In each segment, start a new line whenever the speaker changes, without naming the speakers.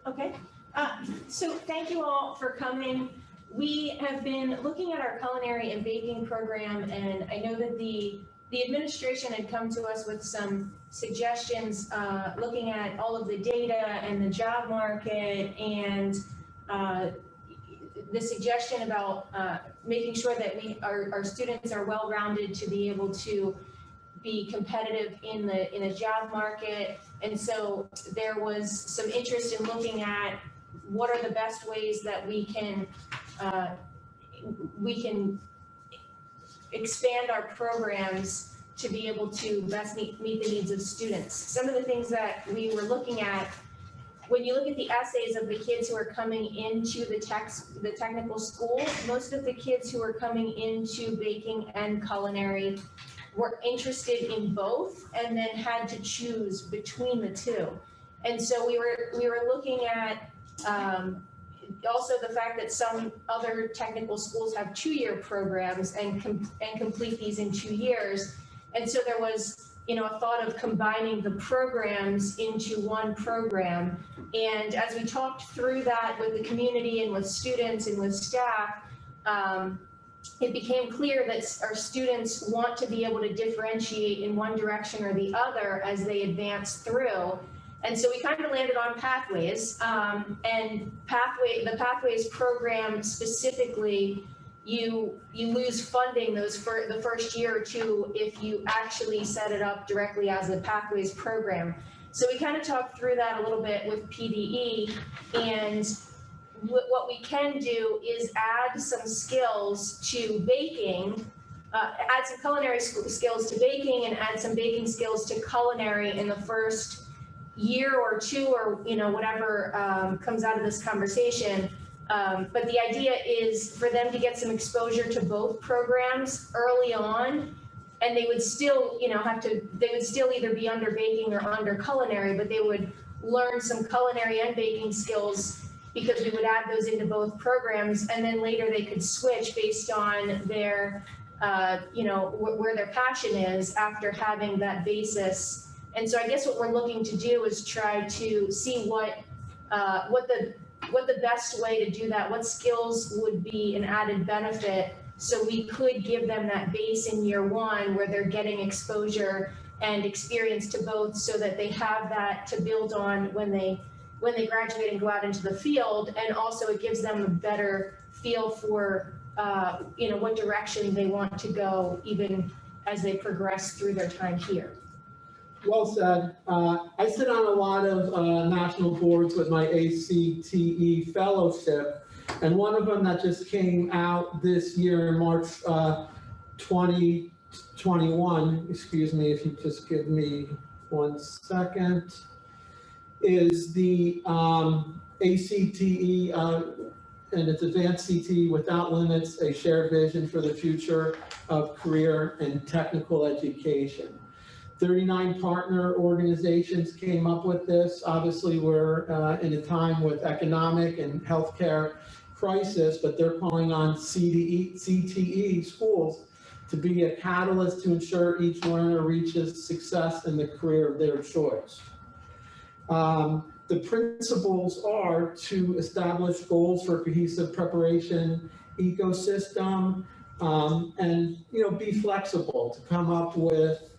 Okay, so thank you all for coming. We have been looking at our culinary and baking program, and I know that the administration had come to us with some suggestions, looking at all of the data and the job market, and the suggestion about making sure that our students are well-rounded to be able to be competitive in the job market. And so there was some interest in looking at what are the best ways that we can expand our programs to be able to best meet the needs of students. Some of the things that we were looking at, when you look at the essays of the kids who are coming into the technical school, most of the kids who are coming into baking and culinary were interested in both and then had to choose between the two. And so we were looking at also the fact that some other technical schools have 2-year programs and complete these in 2 years. And so there was, a thought of combining the programs into one program. And as we talked through that with the community and with students and with staff, it became clear that our students want to be able to differentiate in one direction or the other as they advance through. And so we kind of landed on pathways, and the pathways program specifically, you lose funding the first year or two if you actually set it up directly as a pathways program. So we kind of talked through that a little bit with PDE, and what we can do is add some skills to baking, add some culinary skills to baking, and add some baking skills to culinary in the first year or two, or whatever comes out of this conversation. But the idea is for them to get some exposure to both programs early on, and they would still, they would still either be under baking or under culinary, but they would learn some culinary and baking skills because we would add those into both programs, and then later they could switch based on their, where their passion is after having that basis. And so I guess what we're looking to do is try to see what the best way to do that, what skills would be an added benefit, so we could give them that base in year 1 where they're getting exposure and experience to both, so that they have that to build on when they graduate and go out into the field. And also it gives them a better feel for what direction they want to go even as they progress through their time here.
Well said. I sit on a lot of national boards with my ACTE fellowship, and one of them that just came out this year in March 2021, excuse me if you just give me 1 second, is the ACTE, and it's Advanced CTE Without Limits, a shared vision for the future of career and technical education. 39 partner organizations came up with this. Obviously, we're in a time with economic and healthcare crisis, but they're calling on CTE schools to be a catalyst to ensure each learner reaches success in the career of their choice. The principles are to establish goals for cohesive preparation ecosystem, and be flexible to come up with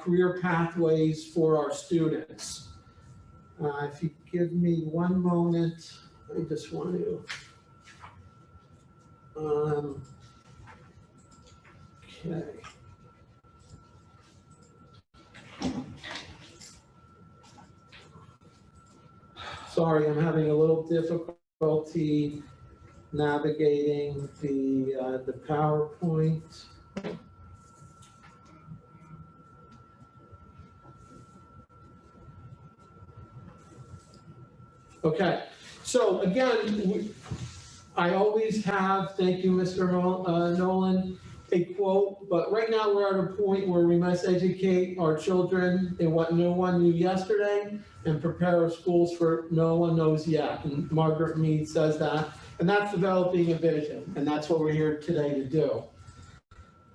career pathways for our students. If you give me 1 moment, I just want to. Okay. Sorry, I'm having a little difficulty navigating the PowerPoint. Okay, so again, I always have, thank you, Mr. Nolan, a quote, but right now we're at a point where we must educate our children in what no one knew yesterday and prepare our schools for no one knows yet. And Margaret Mead says that, and that's developing a vision, and that's what we're here today to do.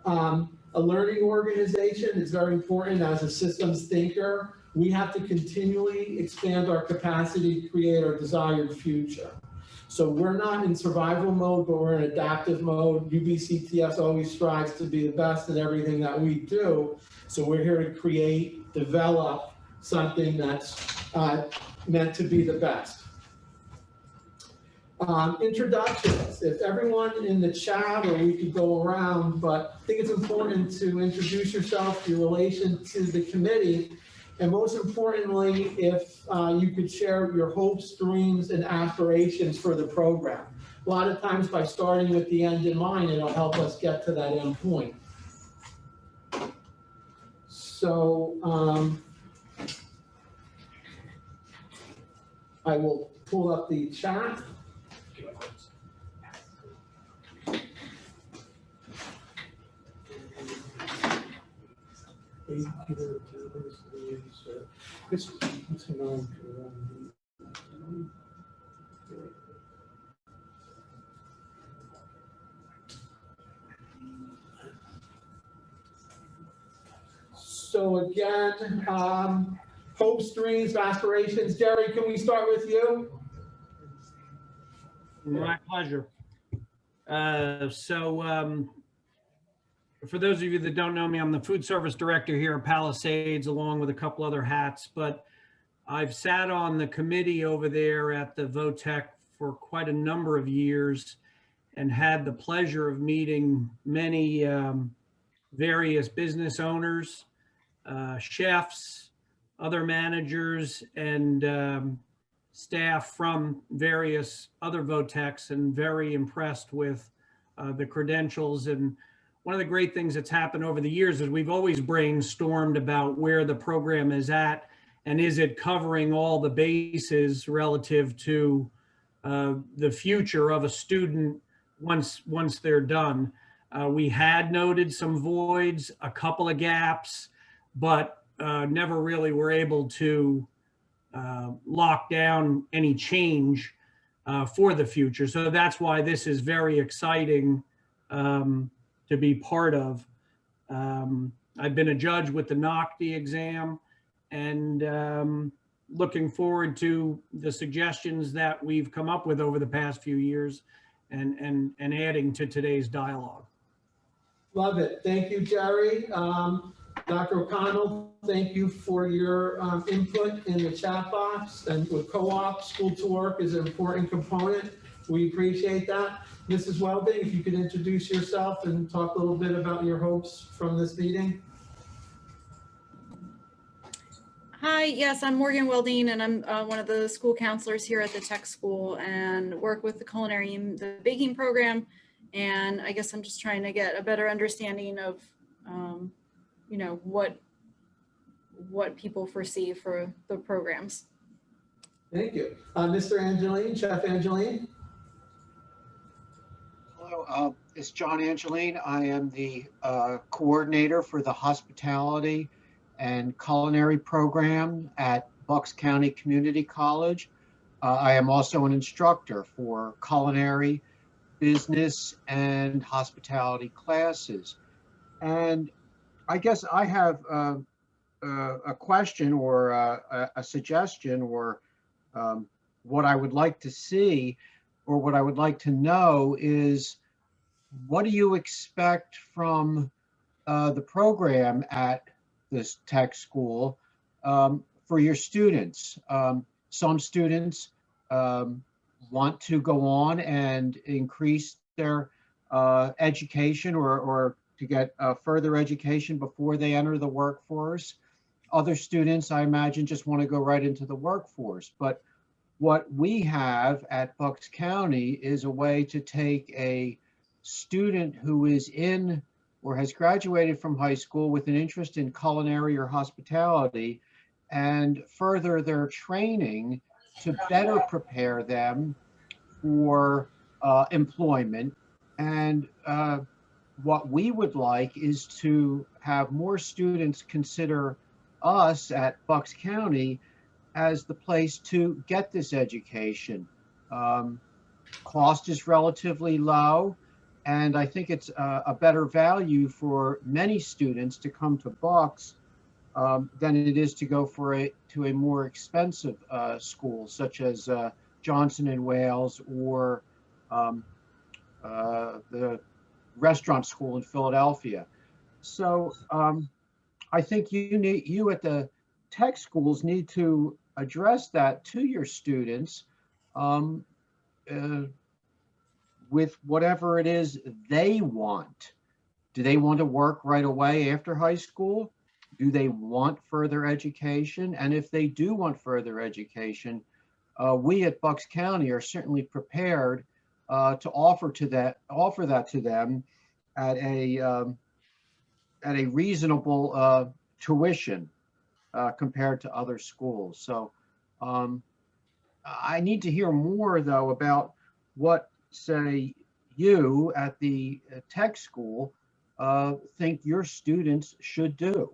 A learning organization is very important as a systems thinker. We have to continually expand our capacity to create our desired future. So we're not in survival mode, but we're in adaptive mode. UBCTS always strives to be the best in everything that we do. So we're here to create, develop something that's meant to be the best. Introductions. If everyone in the chat, or we could go around, but I think it's important to introduce yourself, your relation to the committee, and most importantly, if you could share your hopes, dreams, and aspirations for the program. A lot of times by starting with the end in mind, it'll help us get to that end point. So I will pull up the chat. So again, hopes, dreams, aspirations. Jerry, can we start with you?
My pleasure. For those of you that don't know me, I'm the food service director here at Palisades, along with a couple other hats, but I've sat on the committee over there at the VOTEC for quite a number of years and had the pleasure of meeting many various business owners, chefs, other managers, and staff from various other VOTECs, and very impressed with the credentials. And one of the great things that's happened over the years is we've always brainstormed about where the program is at and is it covering all the bases relative to the future of a student once they're done. We had noted some voids, a couple of gaps, but never really were able to lock down any change for the future. So that's why this is very exciting to be part of. I've been a judge with the NOCD exam, and looking forward to the suggestions that we've come up with over the past few years and adding to today's dialogue.
Love it. Thank you, Jerry. Dr. O'Connell, thank you for your input in the chat box. And with co-op, school to work is an important component. We appreciate that. Mrs. Welding, if you could introduce yourself and talk a little bit about your hopes from this meeting.
Hi, yes, I'm Morgan Welding, and I'm one of the school counselors here at the tech school and work with the culinary and the baking program. And I guess I'm just trying to get a better understanding of, you know, what people foresee for the programs.
Thank you. Mr. Angeline, Chef Angeline.
Hello, it's John Angeline. I am the coordinator for the hospitality and culinary program at Bucks County Community College. I am also an instructor for culinary, business, and hospitality classes. And I guess I have a question or a suggestion, or what I would like to see, or what I would like to know is, what do you expect from the program at this tech school for your students? Some students want to go on and increase their education or to get further education before they enter the workforce. Other students, I imagine, just want to go right into the workforce. But what we have at Bucks County is a way to take a student who is in or has graduated from high school with an interest in culinary or hospitality and further their training to better prepare them for employment. And what we would like is to have more students consider us at Bucks County as the place to get this education. Cost is relatively low, and I think it's a better value for many students to come to Bucks than it is to go to a more expensive school such as Johnson and Wales or the restaurant school in Philadelphia. So I think you at the tech schools need to address that to your students with whatever it is they want. Do they want to work right away after high school? Do they want further education? And if they do want further education, we at Bucks County are certainly prepared to offer that to them at a reasonable tuition compared to other schools. So I need to hear more though about what, say, you at the tech school think your students should do.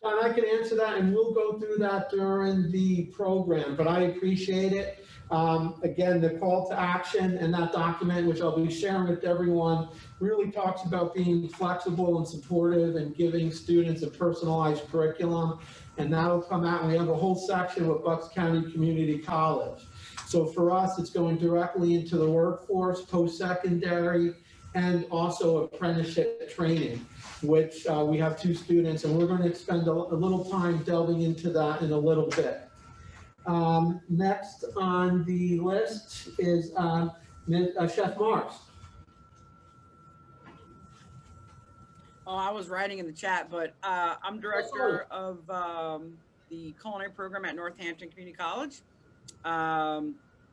And I can answer that, and we'll go through that during the program, but I appreciate it. Again, the call to action and that document, which I'll be sharing with everyone, really talks about being flexible and supportive and giving students a personalized curriculum. And that'll come out, and we have a whole section with Bucks County Community College. So for us, it's going directly into the workforce, post-secondary, and also apprenticeship training, which we have 2 students, and we're going to spend a little time delving into that in a little bit. Next on the list is Chef Mars.
Oh, I was writing in the chat, but I'm director of the culinary program at Northampton Community College.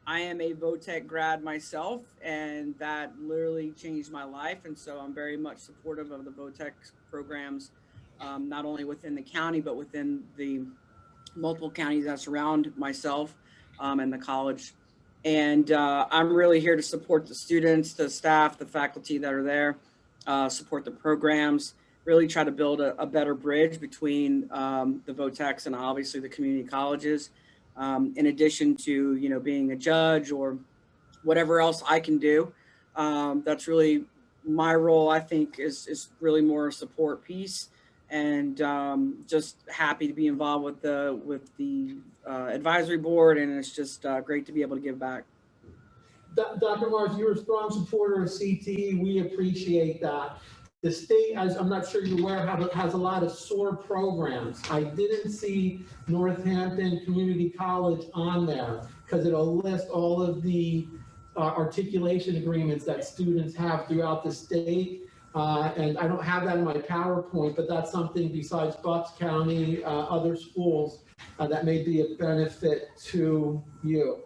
I am a VOTEC grad myself, and that literally changed my life. And so I'm very much supportive of the VOTEC programs, not only within the county, but within the multiple counties that surround myself and the college. And I'm really here to support the students, the staff, the faculty that are there, support the programs, really try to build a better bridge between the VOTECs and obviously the community colleges. In addition to, you know, being a judge or whatever else I can do. That's really my role, I think, is really more a support piece, and just happy to be involved with the advisory board, and it's just great to be able to give back.
Dr. Mars, you're a strong supporter of CTE. We appreciate that. The state, as I'm not sure you're aware, has a lot of SOAR programs. I didn't see Northampton Community College on there because it'll list all of the articulation agreements that students have throughout the state. And I don't have that in my PowerPoint, but that's something besides Bucks County, other schools that may be a benefit to you.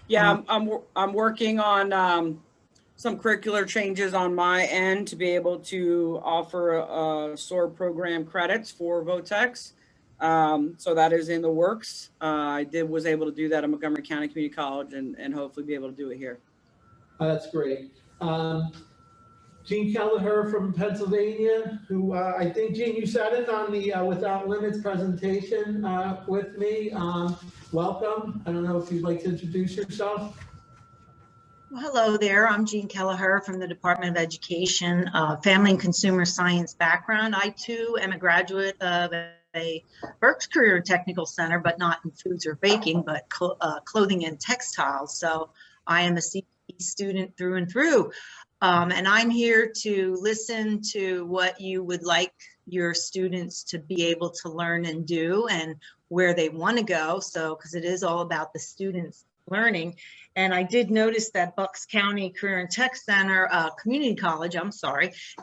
Yeah, I'm working on some curricular changes on my end to be able to offer SOAR program credits for VOTECs. So that is in the works. I was able to do that at Montgomery County Community College, and hopefully be able to do it here.
That's great. Gene Kelleher from Pennsylvania, who I think, Gene, you sat in on the Without Limits presentation with me. Welcome. I don't know if you'd like to introduce yourself.
Well, hello there. I'm Jean Kelleher from the Department of Education, Family and Consumer Science background. I too am a graduate of a Berks Career Technical Center, but not in foods or baking, but clothing and textiles. So I am a CTE student through and through. And I'm here to listen to what you would like your students to be able to learn and do and where they want to go. So, because it is all about the students learning. And I did notice that Bucks County Career and Tech Center Community College,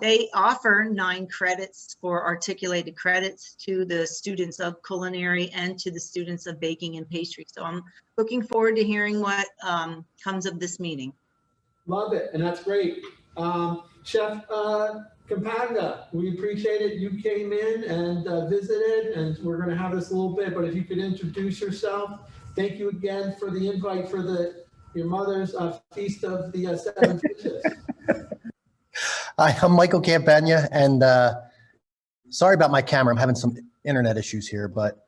they offer 9 credits for articulated credits to the students of culinary and to the students of baking and pastry. So I'm looking forward to hearing what comes of this meeting.
Love it, and that's great. Chef Campagna, we appreciate it. You came in and visited, and we're going to have this a little bit, but if you could introduce yourself. Thank you again for the invite for your mother's Feast of the Seven Fishes.
Hi, I'm Michael Campagna, and sorry about my camera. I'm having some internet issues here, but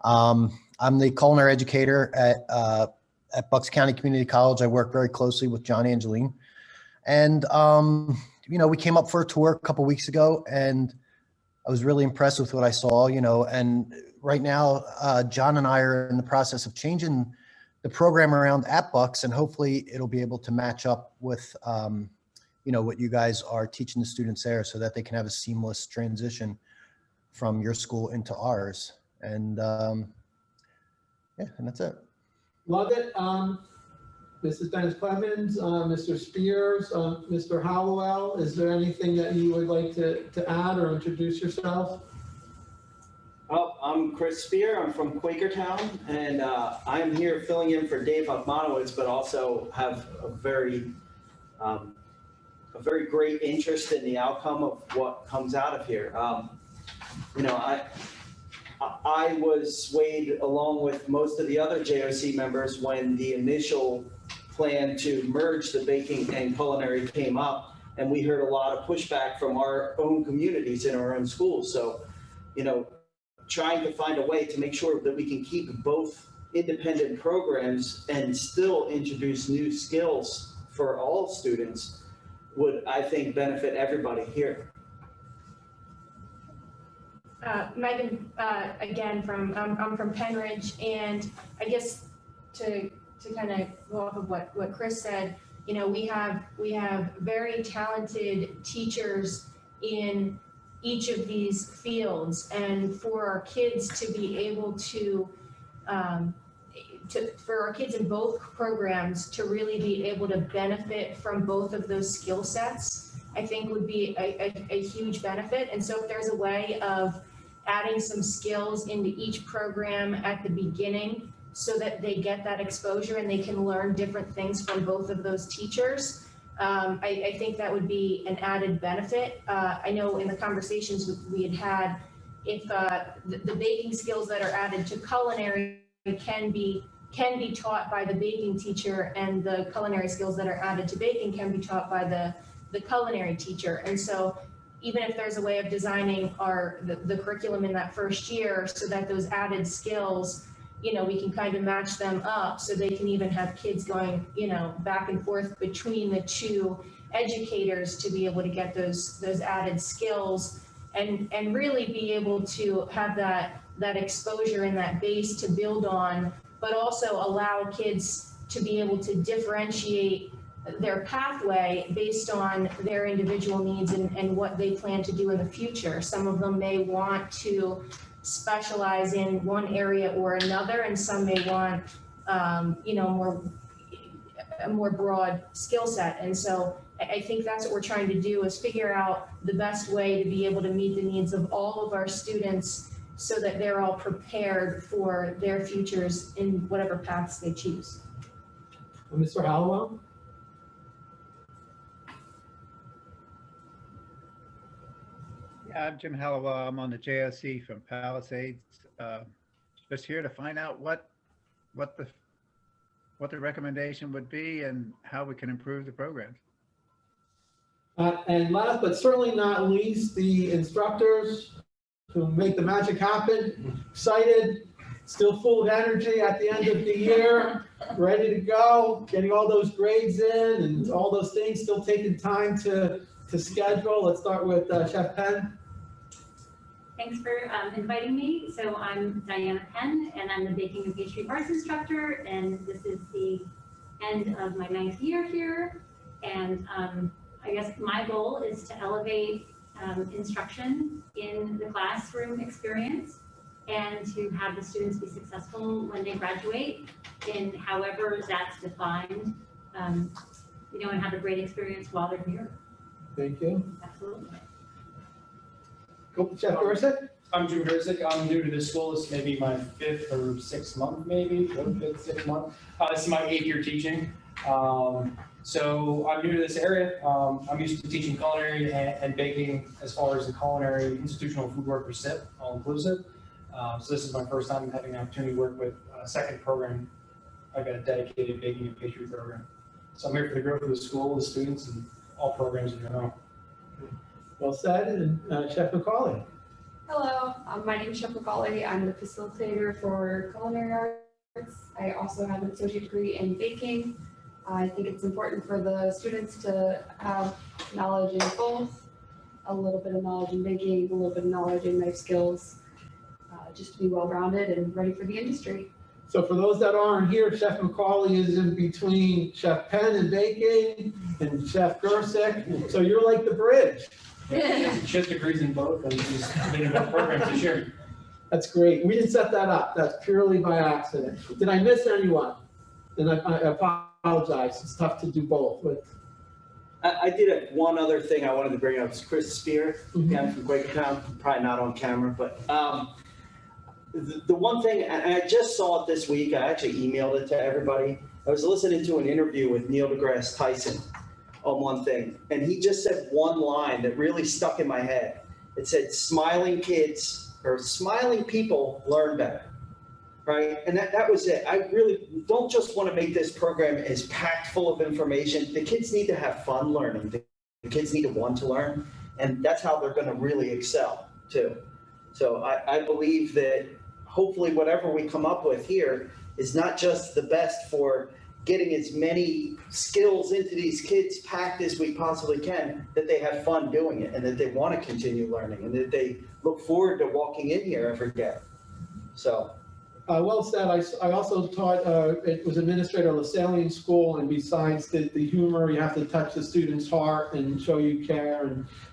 I'm the culinary educator at Bucks County Community College. I work very closely with John Angeline. And, you know, we came up for a tour a couple weeks ago, and I was really impressed with what I saw, you know, and right now, John and I are in the process of changing the program around at Bucks, and hopefully it'll be able to match up with, what you guys are teaching the students there so that they can have a seamless transition from your school into ours. And yeah, and that's it.
Love it. Mrs. Dennis Clemens, Mr. Spears, Mr. Hallowell, is there anything that you would like to add or introduce yourself?
Well, I'm Chris Spear. I'm from Quakertown, and I'm here filling in for Dave Hofmanowitz, but also have a very great interest in the outcome of what comes out of here. I was swayed along with most of the other JOC members when the initial plan to merge the baking and culinary came up, and we heard a lot of pushback from our own communities in our own schools. So, trying to find a way to make sure that we can keep both independent programs and still introduce new skills for all students would, I think, benefit everybody here.
Megan, again, I'm from Penn Ridge, and I guess to kind of go off of what Chris said, we have very talented teachers in each of these fields, and for our kids to be able to for our kids in both programs to really be able to benefit from both of those skill sets, I think would be a huge benefit. And so if there's a way of adding some skills into each program at the beginning so that they get that exposure and they can learn different things from both of those teachers, I think that would be an added benefit. I know in the conversations we had, if the baking skills that are added to culinary can be taught by the baking teacher, and the culinary skills that are added to baking can be taught by the culinary teacher. And so even if there's a way of designing the curriculum in that first year so that those added skills, we can kind of match them up so they can even have kids going, back and forth between the two educators to be able to get those added skills and really be able to have that exposure and that base to build on, but also allow kids to be able to differentiate their pathway based on their individual needs and what they plan to do in the future. Some of them may want to specialize in one area or another, and some may want, a more broad skill set. And so I think that's what we're trying to do, is figure out the best way to be able to meet the needs of all of our students so that they're all prepared for their futures in whatever paths they choose.
Mr. Hallowell?
Yeah, I'm Jim Hallowell. I'm on the JOC from Palisades. Just here to find out what the recommendation would be and how we can improve the programs.
And last but certainly not least, the instructors who make the magic happen. Excited, still full of energy at the end of the year, ready to go, getting all those grades in and all those things, still taking time to schedule. Let's start with Chef Penn.
Thanks for inviting me. So I'm Diana Penn, and I'm the baking and pastry arts instructor, and this is the end of my 9th year here. And I guess my goal is to elevate instruction in the classroom experience and to have the students be successful when they graduate in however that's defined, and have a great experience while they're here.
Thank you.
Absolutely.
Cool. Chef Griswick?
I'm Drew Griswick. I'm new to this school. This may be my 5th or 6th month, maybe, 5th, 6th month. This is my 8th year teaching. So I'm new to this area. I'm used to teaching culinary and baking as far as the culinary institutional food worker SIP, all inclusive. So this is my first time having the opportunity to work with a second program. I've got a dedicated baking and pastry program. So I'm here for the growth of the school, the students, and all programs in general.
Well said. And Chef McCauley.
Hello, my name is Chef McCauley. I'm the facilitator for culinary arts. I also have an associate degree in baking. I think it's important for the students to have knowledge in both, a little bit of knowledge in baking, a little bit of knowledge in knife skills, just to be well-rounded and ready for the industry.
So for those that aren't here, Chef McCauley is in between Chef Penn and baking and Chef Griswick. So you're like the bridge.
She has degrees in both, and just getting both programs this year.
That's great. We didn't set that up. That's purely by accident. Did I miss anyone? Then I apologize. It's tough to do both, but
I did have one other thing I wanted to bring up. It's Chris Spear, again from Quakertown, probably not on camera, but the one thing, and I just saw it this week, I actually emailed it to everybody. I was listening to an interview with Neil deGrasse Tyson on one thing, and he just said one line that really stuck in my head. It said, smiling kids or smiling people learn better, right? And that was it. I really don't just want to make this program as packed full of information. The kids need to have fun learning. The kids need to want to learn, and that's how they're going to really excel too. So I believe that hopefully whatever we come up with here is not just the best for getting as many skills into these kids packed as we possibly can, that they have fun doing it and that they want to continue learning and that they look forward to walking in here every day. So.
Well said. I also taught, it was administrator of LaSallian School, and besides the humor, you have to touch the student's heart and show you care,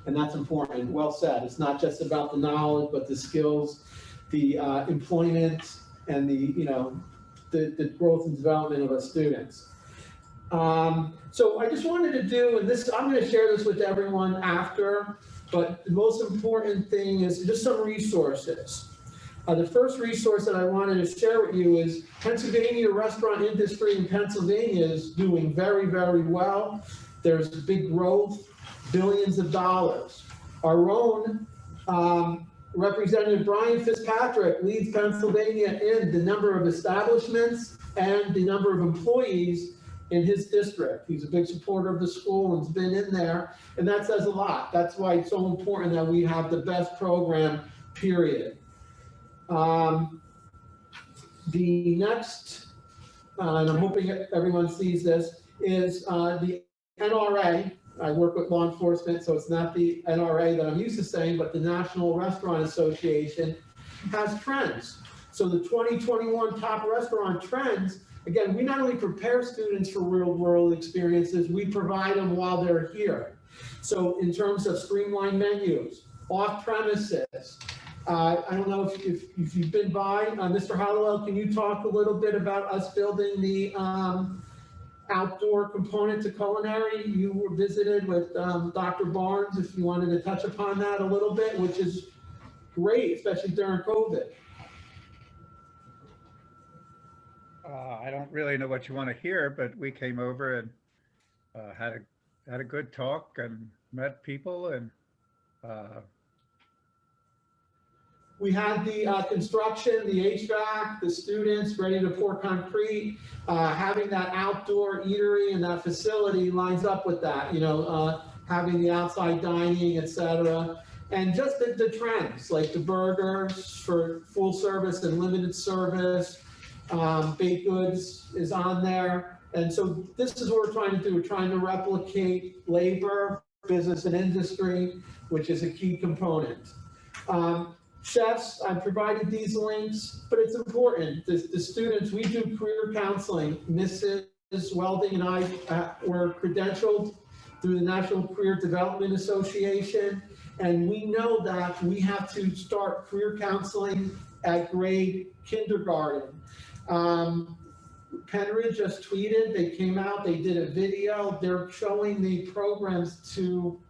and that's important. Well said. It's not just about the knowledge, but the skills, the employment, and the growth and development of our students. So I just wanted to do, and this, I'm going to share this with everyone after, but the most important thing is just some resources. The first resource that I wanted to share with you is Pennsylvania restaurant industry in Pennsylvania is doing very, very well. There's big growth, billions of dollars. Our own Representative Brian Fitzpatrick leads Pennsylvania in the number of establishments and the number of employees in his district. He's a big supporter of the school and's been in there, and that says a lot. That's why it's so important that we have the best program, period. The next, and I'm hoping everyone sees this, is the NRA. I work with law enforcement, so it's not the NRA that I'm used to saying, but the National Restaurant Association has trends. So the 2021 top restaurant trends, again, we not only prepare students for real world experiences, we provide them while they're here. So in terms of streamlined menus, off premises, I don't know if you've been by, Mr. Hollowell, can you talk a little bit about us building the outdoor component to culinary? You were visited with Dr. Barnes, if you wanted to touch upon that a little bit, which is great, especially during COVID.
I don't really know what you want to hear, but we came over and had a good talk and met people, and
we had the construction, the HVAC, the students ready to pour concrete, having that outdoor eatery and that facility lines up with that, having the outside dining, et cetera. And just the trends, like the burgers for full service and limited service, baked goods is on there. And so this is what we're trying to do. We're trying to replicate labor, business and industry, which is a key component. Chefs, I provided these links, but it's important. The students, we do career counseling. Mrs. Welding and I were credentialed through the National Career Development Association, and we know that we have to start career counseling at grade kindergarten. Penridge just tweeted, they came out, they did a video, they're showing the programs to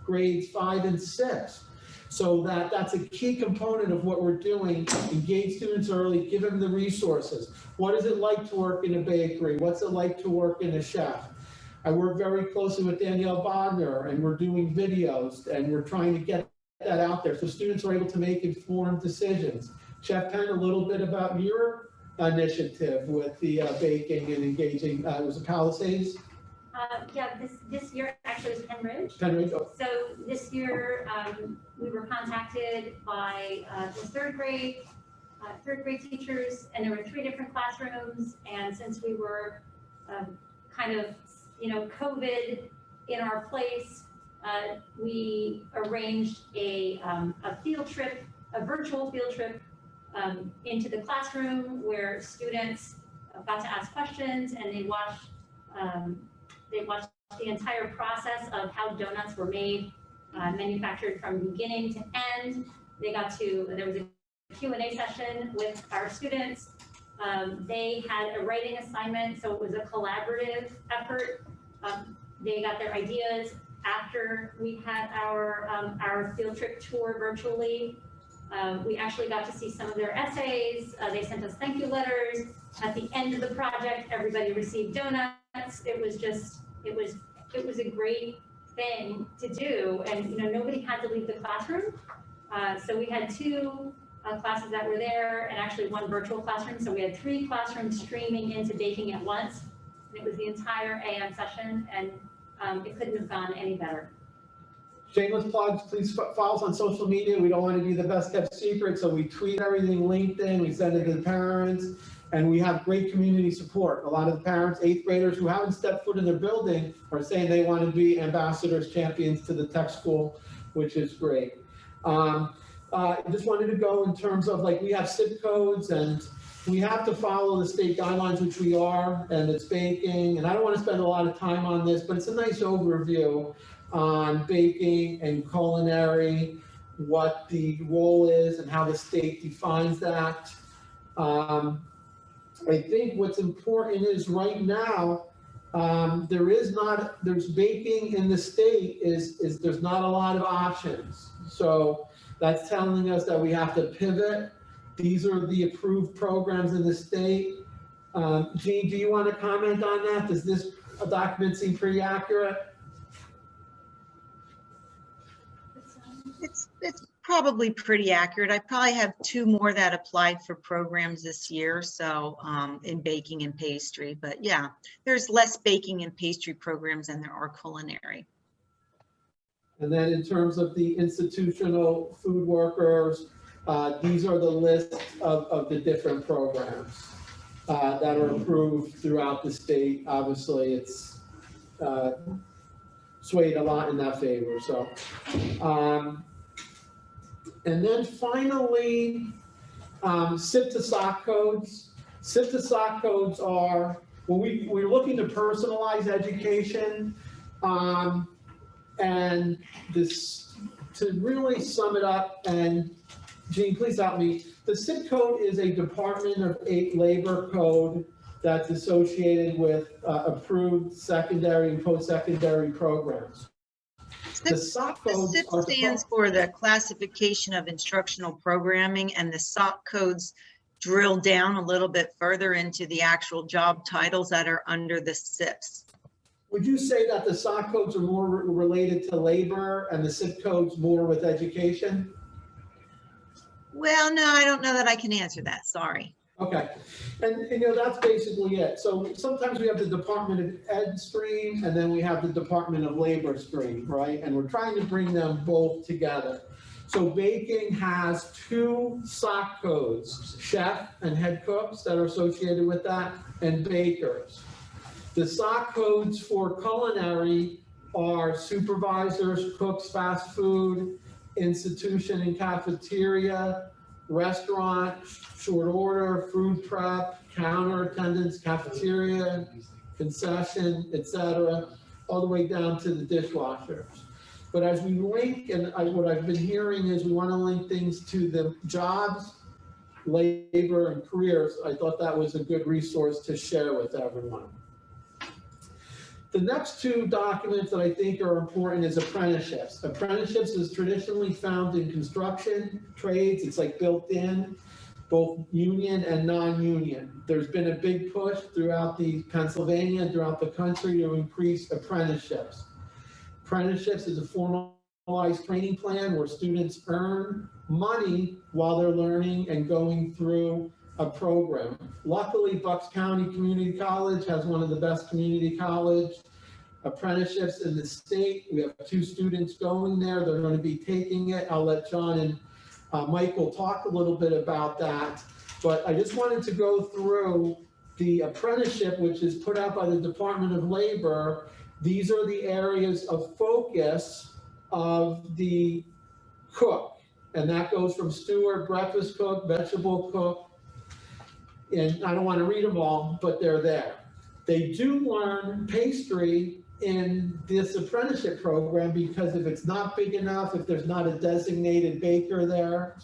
grades 5 and 6. So that's a key component of what we're doing. Engage students early, give them the resources. What is it like to work in a bakery? What's it like to work in a chef? I work very closely with Danielle Bodner, and we're doing videos, and we're trying to get that out there so students are able to make informed decisions. Chef Penn, a little bit about your initiative with the baking and engaging, it was a Palisades?
Yeah, this year actually was Penridge.
Penridge. Oh.
So this year we were contacted by the third grade teachers, and there were 3 different classrooms. And since we were kind of, COVID in our place, we arranged a field trip, a virtual field trip into the classroom where students got to ask questions, and they watched the entire process of how donuts were made, manufactured from beginning to end. There was a Q&A session with our students. They had a writing assignment, so it was a collaborative effort. They got their ideas after we had our field trip tour virtually. We actually got to see some of their essays. They sent us thank you letters. At the end of the project, everybody received donuts. It was a great thing to do, and nobody had to leave the classroom. So we had 2 classes that were there, and actually 1 virtual classroom. So we had 3 classrooms streaming into baking at once. And it was the entire AM session, and it couldn't have gone any better.
Shameless plugs, please follow us on social media. We don't want to be the best kept secret, so we tweet everything, LinkedIn, we send it to the parents, and we have great community support. A lot of the parents, 8th graders who haven't stepped foot in their building are saying they want to be ambassadors, champions to the tech school, which is great. I just wanted to go in terms of, like, we have zip codes and we have to follow the state guidelines, which we are, and it's baking. And I don't want to spend a lot of time on this, but it's a nice overview on baking and culinary, what the role is and how the state defines that. I think what's important is right now, there's baking in the state is there's not a lot of options. So that's telling us that we have to pivot. These are the approved programs in the state. Jean, do you want to comment on that? Does this document seem pretty accurate?
It's probably pretty accurate. I probably have 2 more that applied for programs this year, so in baking and pastry. But yeah, there's less baking and pastry programs than there are culinary.
And then in terms of the institutional food workers, these are the list of the different programs that are approved throughout the state. Obviously, it's swayed a lot in that favor. So, and then finally, SIP to SOC codes. SIP to SOC codes are, well, we're looking to personalize education. And this, to really sum it up, and Jean, please help me. The SIP code is a Department of labor code that's associated with approved secondary and post-secondary programs. The SOC codes
SIP stands for the Classification of Instructional Programming, and the SOC codes drill down a little bit further into the actual job titles that are under the SIPs.
Would you say that the SOC codes are more related to labor and the SIP codes more with education?
Well, no, I don't know that I can answer that. Sorry.
Okay, and that's basically it. So sometimes we have the Department of Ed stream, and then we have the Department of Labor stream, right? And we're trying to bring them both together. So baking has 2 SOC codes, chef and head cooks that are associated with that, and bakers. The SOC codes for culinary are supervisors, cooks, fast food, institution and cafeteria, restaurant, short order, food prep, counter attendants, cafeteria, concession, etc., all the way down to the dishwashers. But as we link, and what I've been hearing is we want to link things to the jobs, labor, and careers. I thought that was a good resource to share with everyone. The next 2 documents that I think are important is apprenticeships. Apprenticeships is traditionally found in construction, trades. It's like built in, both union and non-union. There's been a big push throughout Pennsylvania and throughout the country to increase apprenticeships. Apprenticeships is a formalized training plan where students earn money while they're learning and going through a program. Luckily, Bucks County Community College has one of the best community college apprenticeships in the state. We have 2 students going there. They're going to be taking it. I'll let John and Michael talk a little bit about that. But I just wanted to go through the apprenticeship, which is put out by the Department of Labor. These are the areas of focus of the cook. And that goes from steward, breakfast cook, vegetable cook. And I don't want to read them all, but they're there. They do learn pastry in this apprenticeship program because if it's not big enough, if there's not a designated baker there,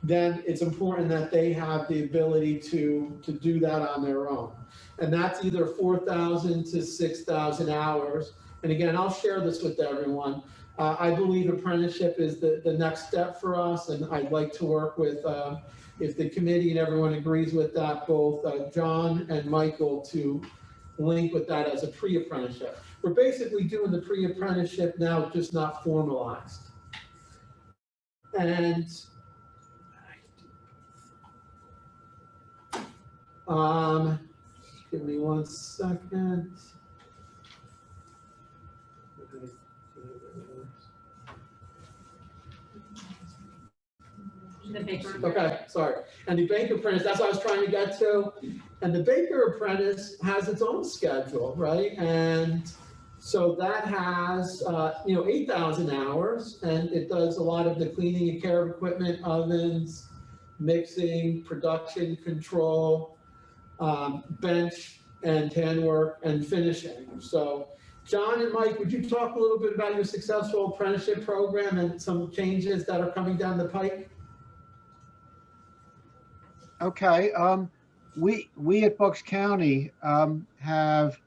then it's important that they have the ability to do that on their own. And that's either 4,000 to 6,000 hours. And again, I'll share this with everyone. I believe apprenticeship is the next step for us, and I'd like to work with, if the committee and everyone agrees with that, both John and Michael to link with that as a pre-apprenticeship. We're basically doing the pre-apprenticeship now, just not formalized. And give me 1 second.
The baker.
Okay, sorry. And the baker apprentice, that's what I was trying to get to. And the baker apprentice has its own schedule, right? And so that has, 8,000 hours, and it does a lot of the cleaning and care of equipment, ovens, mixing, production control, bench and hand work and finishing. So John and Mike, would you talk a little bit about your successful apprenticeship program and some changes that are coming down the pike?
Okay, we at Bucks County have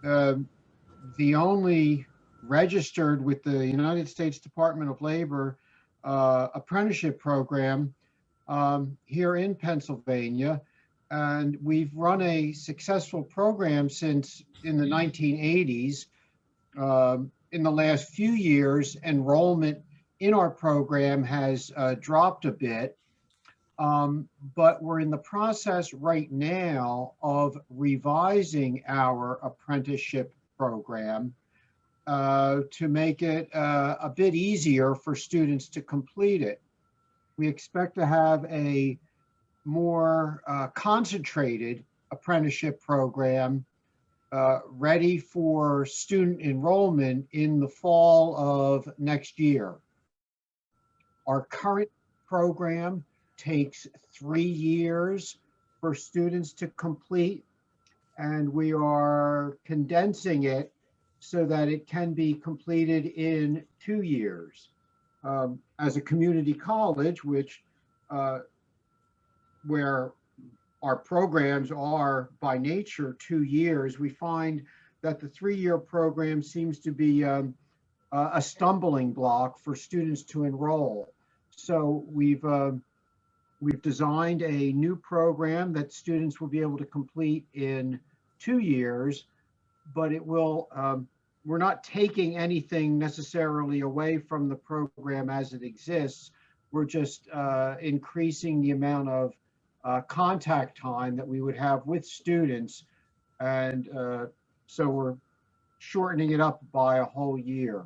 the only registered with the United States Department of Labor apprenticeship program here in Pennsylvania. And we've run a successful program since in the 1980s. In the last few years, enrollment in our program has dropped a bit. But we're in the process right now of revising our apprenticeship program to make it a bit easier for students to complete it. We expect to have a more concentrated apprenticeship program ready for student enrollment in the fall of next year. Our current program takes 3 years for students to complete, and we are condensing it so that it can be completed in 2 years. As a community college, which where our programs are by nature 2 years, we find that the 3-year program seems to be a stumbling block for students to enroll. So we've designed a new program that students will be able to complete in 2 years, but it will, we're not taking anything necessarily away from the program as it exists. We're just increasing the amount of contact time that we would have with students. And so we're shortening it up by a whole year.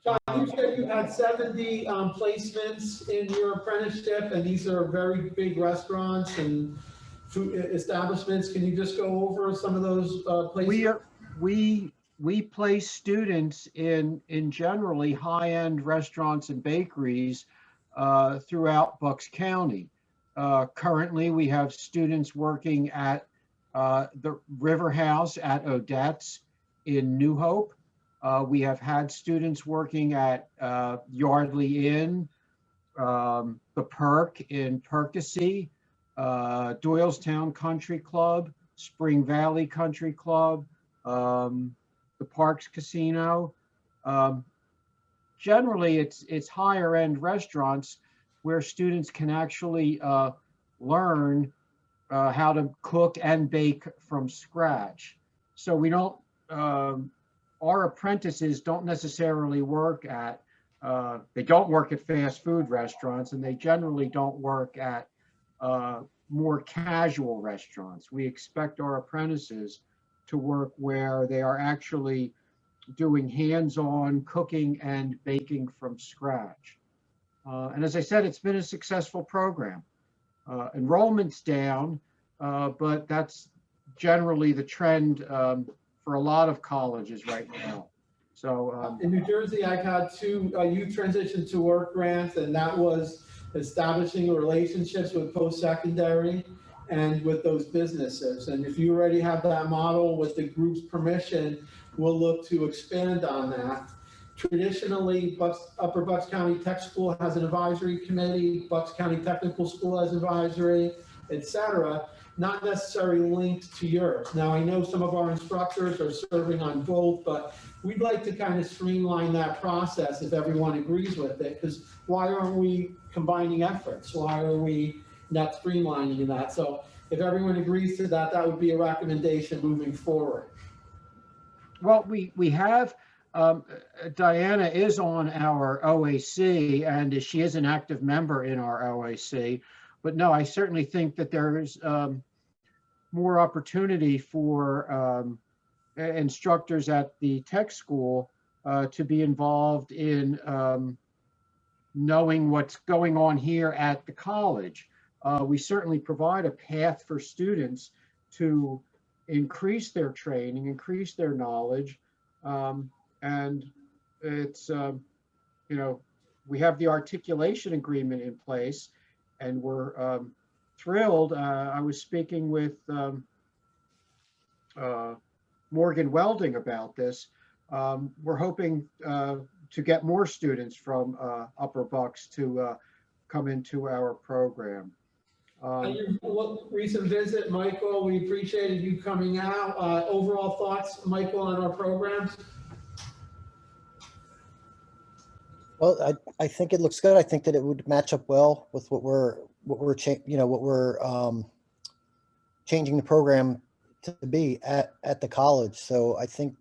John, you said you had 70 placements in your apprenticeship, and these are very big restaurants and food establishments. Can you just go over some of those placements?
We place students in generally high-end restaurants and bakeries throughout Bucks County. Currently, we have students working at the River House at Odette's in New Hope. We have had students working at Yardley Inn, the Perk in Perkasie, Doylestown Country Club, Spring Valley Country Club, the Parks Casino. Generally, it's higher end restaurants where students can actually learn how to cook and bake from scratch. So we don't, our apprentices don't necessarily work at, they don't work at fast food restaurants, and they generally don't work at more casual restaurants. We expect our apprentices to work where they are actually doing hands-on cooking and baking from scratch. And as I said, it's been a successful program. Enrollment's down, but that's generally the trend for a lot of colleges right now. So,
In New Jersey, I had two youth transition to work grants, and that was establishing relationships with post-secondary and with those businesses. And if you already have that model with the group's permission, we'll look to expand on that. Traditionally, Upper Bucks County Tech School has an advisory committee, Bucks County Technical School has advisory, et cetera, not necessarily linked to yours. Now, I know some of our instructors are serving on both, but we'd like to kind of streamline that process if everyone agrees with it, because why aren't we combining efforts? Why are we not streamlining that? So if everyone agrees to that, that would be a recommendation moving forward.
well, we have, Diana is on our OAC, and she is an active member in our OAC. But no, I certainly think that there is more opportunity for instructors at the tech school to be involved in knowing what's going on here at the college. We certainly provide a path for students to increase their training, increase their knowledge. And it's, you know, we have the articulation agreement in place, and we're thrilled. I was speaking with Morgan Welding about this. We're hoping to get more students from Upper Bucks to come into our program.
Your recent visit, Michael, we appreciated you coming out. Overall thoughts, Michael, on our programs?
Well, I think it looks good. I think that it would match up well with what we're changing the program to be at the college. So I think,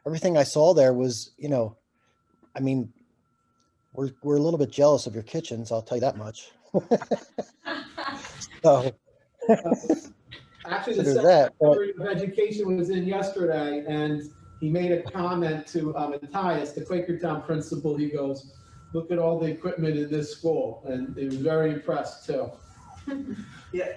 everything I saw there was, I mean, we're a little bit jealous of your kitchens, I'll tell you that much. So
Actually,
so
the
there's that,
Secretary of Education was in yesterday, and he made a comment to Matthias, the Quakertown principal. He goes, "Look at all the equipment in this school," and he was very impressed too.
Yeah,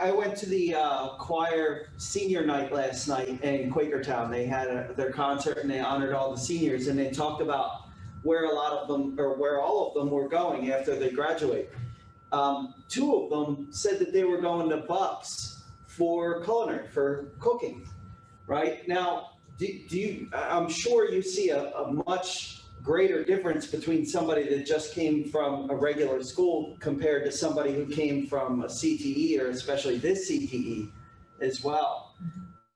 I went to the choir senior night last night in Quakertown. They had their concert and they honored all the seniors, and they talked about where a lot of them, or where all of them were going after they graduate. Two of them said that they were going to Bucks for culinary, for cooking, right? Now, I'm sure you see a much greater difference between somebody that just came from a regular school compared to somebody who came from a CTE, or especially this CTE as well.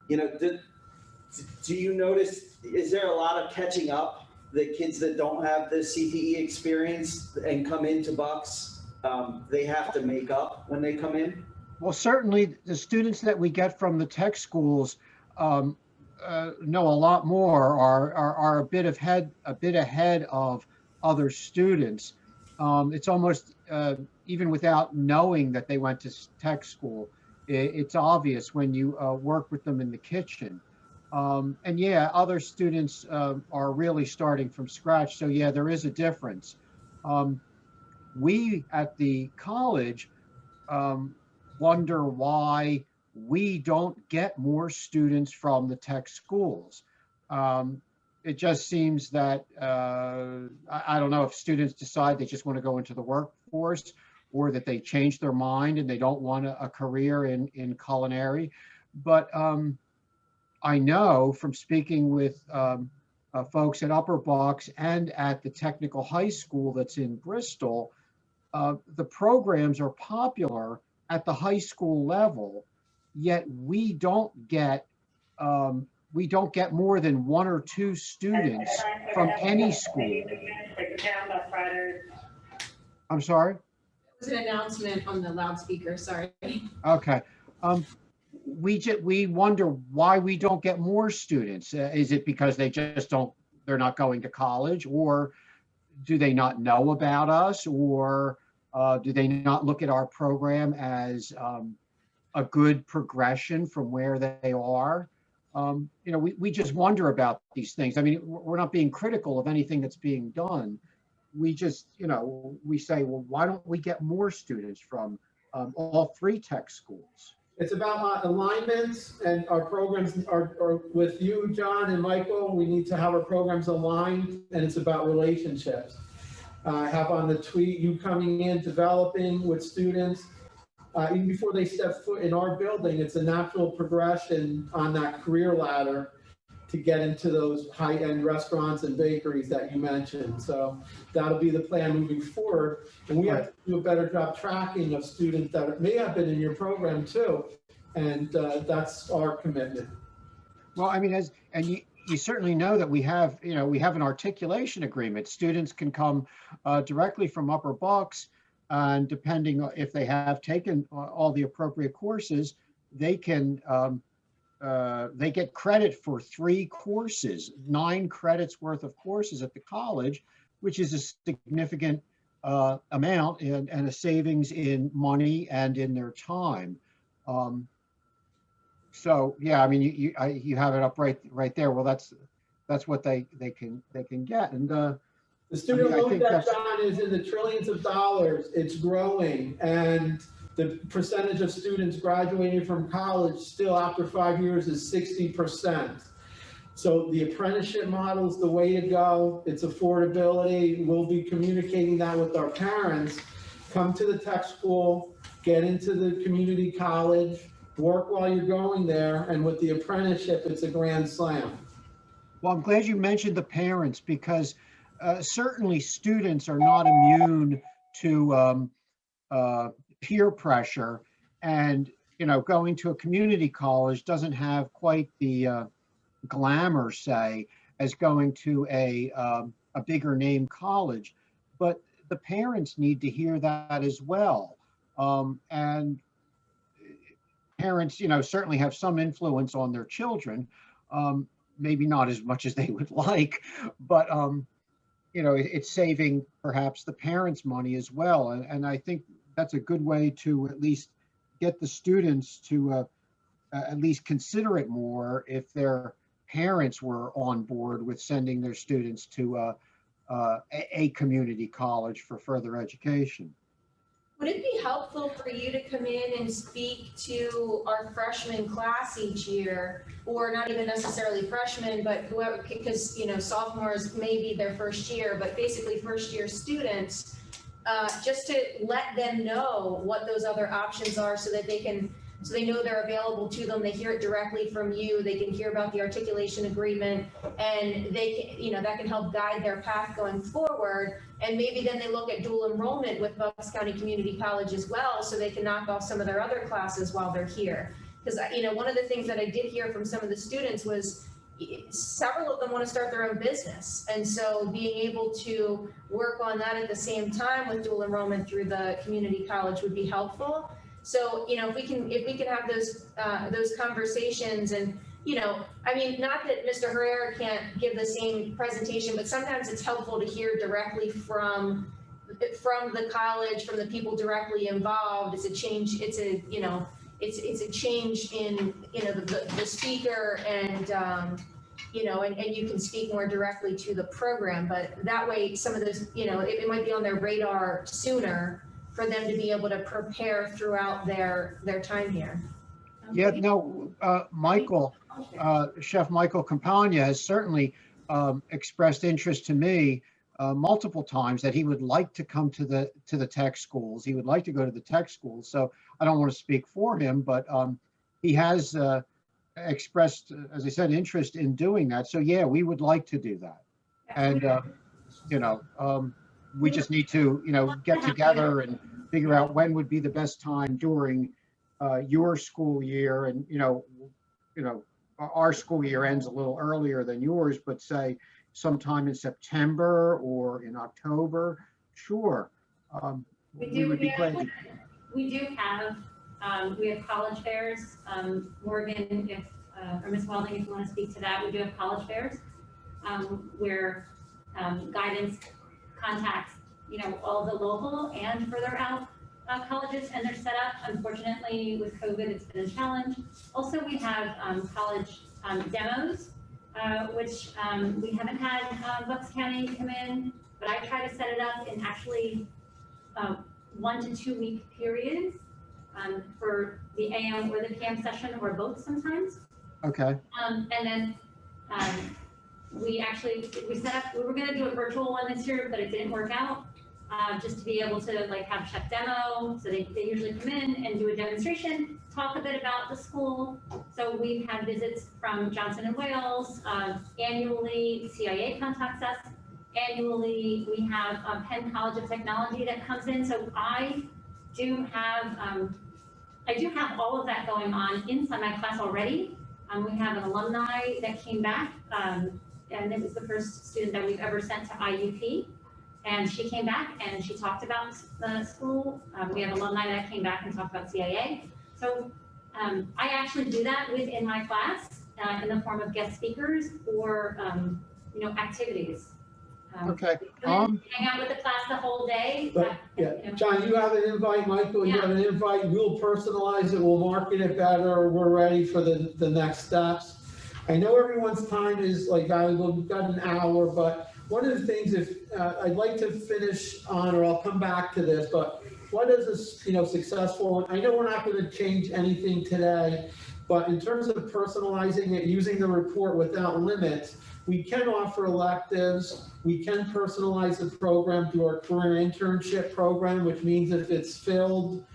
Do you notice, is there a lot of catching up? The kids that don't have the CTE experience and come into Bucks, they have to make up when they come in?
Well, certainly the students that we get from the tech schools know a lot more, are a bit ahead of other students. It's almost even without knowing that they went to tech school, it's obvious when you work with them in the kitchen. And yeah, other students are really starting from scratch. So yeah, there is a difference. We at the college wonder why we don't get more students from the tech schools. It just seems that, I don't know if students decide they just want to go into the workforce, or that they change their mind and they don't want a career in culinary. But I know from speaking with folks at Upper Bucks and at the technical high school that's in Bristol, the programs are popular at the high school level, yet we don't get more than 1 or 2 students from any school. I'm sorry?
It was an announcement on the loudspeaker, sorry.
Okay. We wonder why we don't get more students. Is it because they're not going to college, or do they not know about us, or do they not look at our program as a good progression from where they are? We just wonder about these things. I mean, we're not being critical of anything that's being done. We just, we say, well, why don't we get more students from all 3 tech schools?
It's about alignment, and our programs are with you, John and Michael. We need to have our programs aligned, and it's about relationships. I have on the tweet you coming in, developing with students. Even before they step foot in our building, it's a natural progression on that career ladder to get into those high-end restaurants and bakeries that you mentioned. So that'll be the plan moving forward. And we have to do a better job tracking of students that may have been in your program too. And that's our commitment.
Well, I mean, you certainly know that we have an articulation agreement. Students can come directly from Upper Bucks, and depending on if they have taken all the appropriate courses, they can they get credit for 3 courses, 9 credits worth of courses at the college, which is a significant amount and a savings in money and in their time. So yeah, I mean, you have it up right there. Well, that's what they can get. And
the student loan debt, John, is in the trillions of dollars. It's growing, and the percentage of students graduating from college still after 5 years is 60%. So the apprenticeship model is the way to go. It's affordability. We'll be communicating that with our parents. Come to the tech school, get into the community college, work while you're going there, and with the apprenticeship, it's a grand slam.
Well, I'm glad you mentioned the parents, because certainly students are not immune to peer pressure, and going to a community college doesn't have quite the glamour, say, as going to a bigger name college. But the parents need to hear that as well, and parents, certainly have some influence on their children, maybe not as much as they would like, but it's saving perhaps the parents' money as well. And I think that's a good way to at least get the students to at least consider it more if their parents were on board with sending their students to a community college for further education.
Would it be helpful for you to come in and speak to our freshman class each year, or not even necessarily freshmen, but whoever, because sophomores may be their first year, but basically first year students, just to let them know what those other options are, so that so they know they're available to them. They hear it directly from you. They can hear about the articulation agreement, and they can, that can help guide their path going forward. And maybe then they look at dual enrollment with Bucks County Community College as well, so they can knock off some of their other classes while they're here. Because one of the things that I did hear from some of the students was several of them want to start their own business, and so being able to work on that at the same time with dual enrollment through the community college would be helpful. So if we can have those conversations, and I mean, not that Mr. Herrera can't give the same presentation, but sometimes it's helpful to hear directly from the college, from the people directly involved. It's a change. It's a it's a change in the speaker, and and you can speak more directly to the program. But that way, some of those it might be on their radar sooner for them to be able to prepare throughout their time here.
Yeah, no, Michael, Chef Michael Campagna has certainly expressed interest to me multiple times that he would like to come to the tech schools. He would like to go to the tech schools. So I don't want to speak for him, but he has expressed, as I said, interest in doing that. So yeah, we would like to do that. And we just need to, get together and figure out when would be the best time during your school year. And, our school year ends a little earlier than yours, but say sometime in September or in October, sure. We would be glad to.
We do have, we have college fairs. Morgan, or Ms. Welding, if you want to speak to that, we do have college fairs where guidance contacts, all the local and further out colleges and their setup. Unfortunately, with COVID, it's been a challenge. Also, we have college demos, which we haven't had Bucks County come in, but I try to set it up in actually 1 to 2 week periods for the AM or the PM session or both sometimes.
Okay,
And then we set up, we were gonna do a virtual one this year, but it didn't work out. Just to be able to like have chef demo, so they usually come in and do a demonstration, talk a bit about the school. So we've had visits from Johnson & Wales, annually CIA contacts us. Annually, we have Penn College of Technology that comes in, so I do have all of that going on inside my class already. We have an alumni that came back, and it was the first student that we've ever sent to IUP. And she came back and she talked about the school. We have alumni that came back and talked about CIA. So I actually do that within my class in the form of guest speakers or activities.
okay.
Hang out with the class the whole day.
But, yeah, John, you have an invite, Michael, you
Yeah.
have an invite, we'll personalize it, we'll market it better, we're ready for the next steps. I know everyone's time is like valuable, we've got an hour, but one of the things, if I'd like to finish on, or I'll come back to this, but what is a successful? I know we're not going to change anything today, but in terms of personalizing it, using the report without limits, we can offer electives. We can personalize the program through our career internship program, which means if it's filled,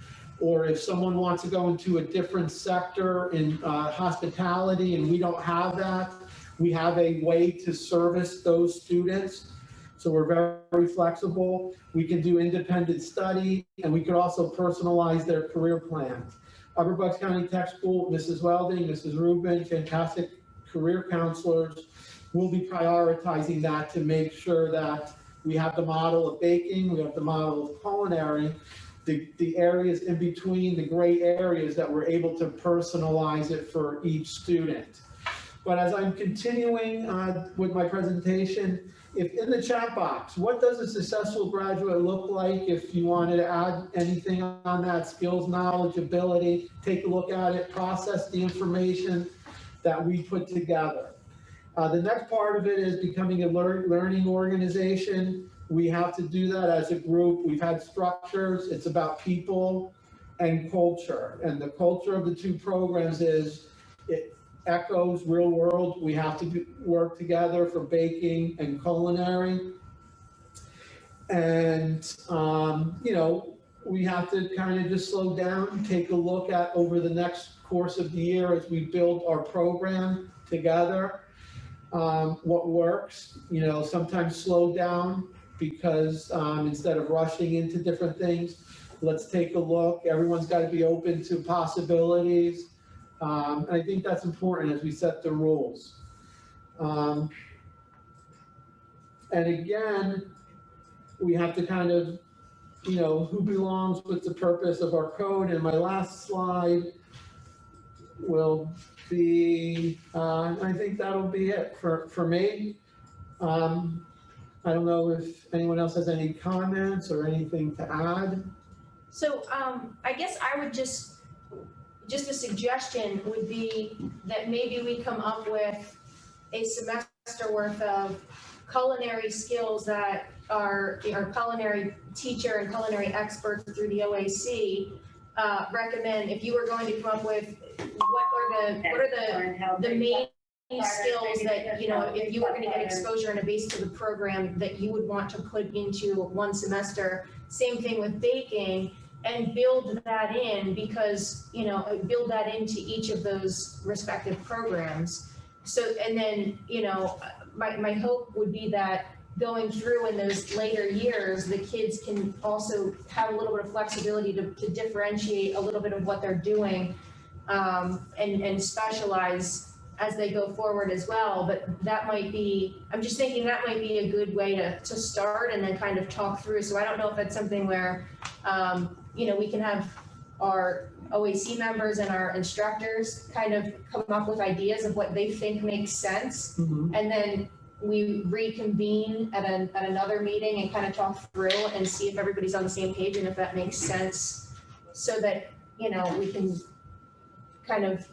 or if someone wants to go into a different sector in hospitality and we don't have that, we have a way to service those students. So we're very, very flexible. We can do independent study, and we could also personalize their career plans. Upper Bucks County Tech School, Mrs. Welding, Mrs. Rubin, fantastic career counselors. We'll be prioritizing that to make sure that we have the model of baking, we have the model of culinary, the areas in between, the gray areas that we're able to personalize it for each student. But as I'm continuing with my presentation, if in the chat box, what does a successful graduate look like? If you wanted to add anything on that, skills, knowledge, ability, take a look at it, process the information that we put together. The next part of it is becoming a learning organization. We have to do that as a group. We've had structures. It's about people and culture. And the culture of the two programs is it echoes real world. We have to work together for baking and culinary. And, we have to kind of just slow down, take a look at over the next course of the year as we build our program together. What works, sometimes slow down because instead of rushing into different things, let's take a look. Everyone's got to be open to possibilities. And I think that's important as we set the rules. And again, we have to kind of, who belongs with the purpose of our code. And my last slide will be, I think that'll be it for me. I don't know if anyone else has any comments or anything to add.
So I guess I would just a suggestion would be that maybe we come up with a semester worth of culinary skills that our culinary teacher and culinary experts through the OAC recommend. If you were going to come up with what are the main skills that, if you were going to get exposure and a base to the program that you would want to put into one semester. Same thing with baking, and build that in because, build that into each of those respective programs. So, and then, my hope would be that going through in those later years, the kids can also have a little bit of flexibility to differentiate a little bit of what they're doing and specialize as they go forward as well. But that might be, I'm just thinking that might be a good way to start and then kind of talk through. So I don't know if that's something where, we can have our OAC members and our instructors kind of come up with ideas of what they think makes sense.
Mm-hmm.
And then we reconvene at another meeting and kind of talk through and see if everybody's on the same page and if that makes sense so that, we can kind of,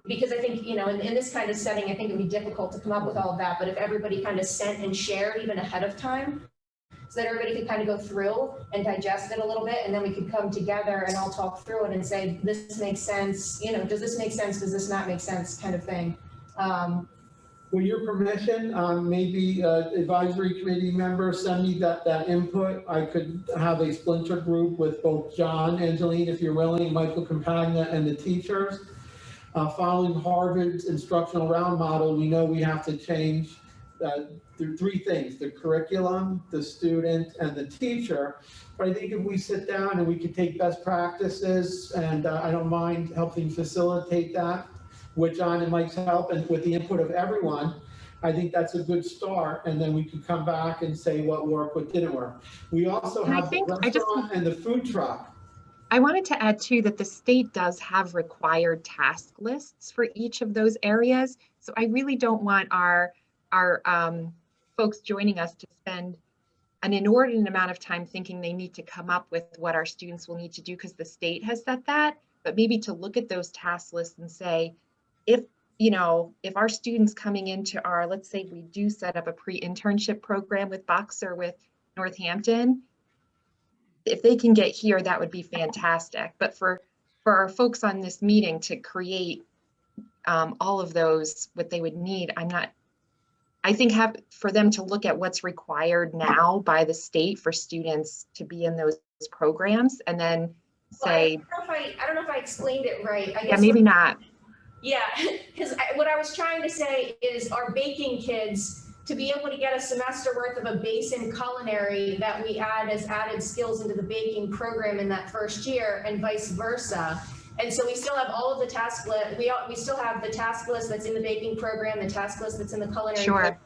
because I think, in this kind of setting, I think it'd be difficult to come up with all of that, but if everybody kind of sent and shared even ahead of time, so that everybody could kind of go through and digest it a little bit, and then we could come together and all talk through it and say, this makes sense, you know, does this make sense, does this not make sense, kind of thing.
With your permission, maybe advisory committee members send me that input. I could have a splinter group with both John, Angeline, if you're willing, Michael Campagna, and the teachers. Following Harvard's instructional round model, we know we have to change three things: the curriculum, the student, and the teacher. But I think if we sit down and we could take best practices, and I don't mind helping facilitate that with John and Mike's help and with the input of everyone, I think that's a good start. And then we could come back and say what worked, what didn't work. We also have the restaurant and the food truck.
I wanted to add too that the state does have required task lists for each of those areas. So I really don't want our folks joining us to spend an inordinate amount of time thinking they need to come up with what our students will need to do because the state has set that, but maybe to look at those task lists and say, if our students coming into our, let's say we do set up a pre-internship program with Bucks or with Northampton, if they can get here, that would be fantastic. But for our folks on this meeting to create all of those, what they would need, I think for them to look at what's required now by the state for students to be in those programs and then say.
I don't know if I explained it right. I guess
yeah, maybe not.
Yeah, because what I was trying to say is our baking kids, to be able to get a semester worth of a base in culinary that we add as added skills into the baking program in that first year and vice versa. And so we still have all of the task list. We still have the task list that's in the baking program, the task list that's in the culinary program,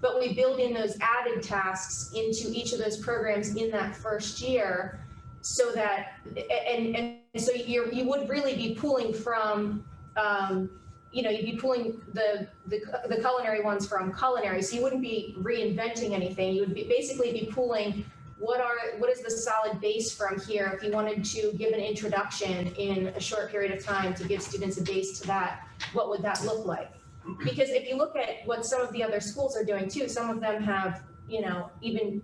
but we build in those added tasks into each of those programs in that first year so that, and so you would really be pulling from, you'd be pulling the culinary ones from culinary, so you wouldn't be reinventing anything. You would basically be pulling what is the solid base from here if you wanted to give an introduction in a short period of time to give students a base to that, what would that look like? Because if you look at what some of the other schools are doing too, some of them have, even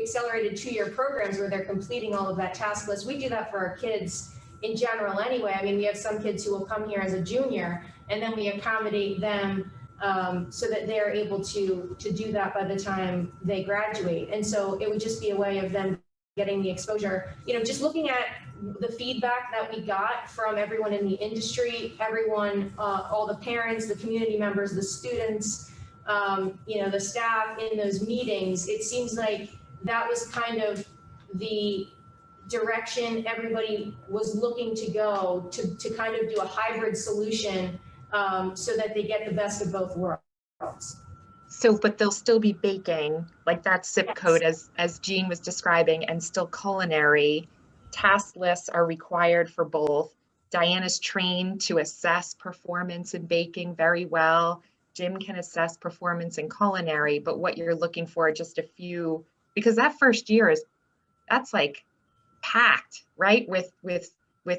accelerated 2-year programs where they're completing all of that task list. We do that for our kids in general anyway. I mean, we have some kids who will come here as a junior and then we accommodate them so that they're able to do that by the time they graduate. And so it would just be a way of them getting the exposure, just looking at the feedback that we got from everyone in the industry, everyone, all the parents, the community members, the students, the staff in those meetings. It seems like that was kind of the direction everybody was looking to go to kind of do a hybrid solution so that they get the best of both worlds.
So, but they'll still be baking, like that zip code as Jean was describing, and still culinary. Task lists are required for both. Diana's trained to assess performance in baking very well. Jim can assess performance in culinary, but what you're looking for are just a few, because that first year that's like packed, right? With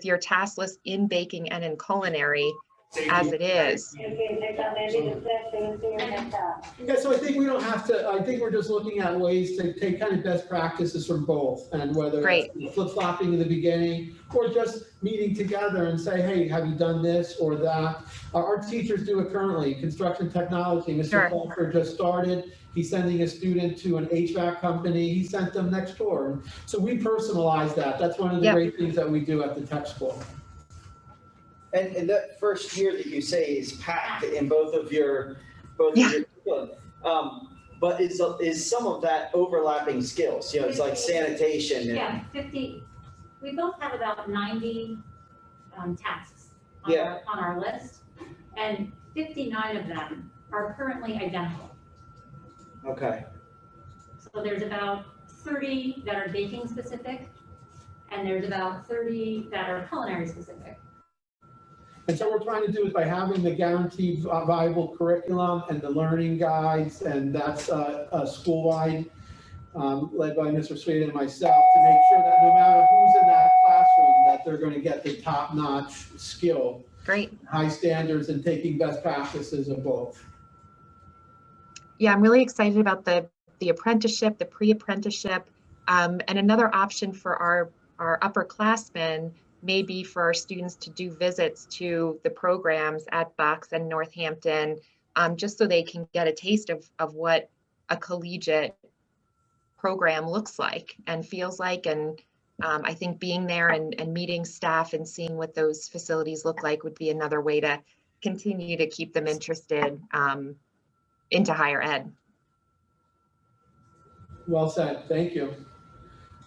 your task list in baking and in culinary as it is.
Yeah, so I think we don't have to, I think we're just looking at ways to take kind of best practices from both, and whether it's flip-flopping in the beginning or just meeting together and say, hey, have you done this or that? Our teachers do it currently, construction technology. Mr. Walker just started. He's sending a student to an HVAC company. He sent them next door. So we personalize that. That's one of the great things that we do at the tech school.
And that first year that you say is packed in both of your, but is some of that overlapping skills? It's like sanitation.
Yeah, 50. We both have about 90 tasks on our list, and 59 of them are currently identical.
Okay.
So there's about 30 that are baking specific, and there's about 30 that are culinary specific.
And so what we're trying to do is by having the guaranteed viable curriculum and the learning guides, and that's school-wide, led by Mr. Sweden and myself, to make sure that no matter who's in that classroom, that they're going to get the top-notch skill.
Great.
High standards and taking best practices of both.
Yeah, I'm really excited about the apprenticeship, the pre-apprenticeship. And another option for our upperclassmen may be for our students to do visits to the programs at Bucks and Northampton, just so they can get a taste of what a collegiate program looks like and feels like. And I think being there and meeting staff and seeing what those facilities look like would be another way to continue to keep them interested into higher ed.
Well said, thank you.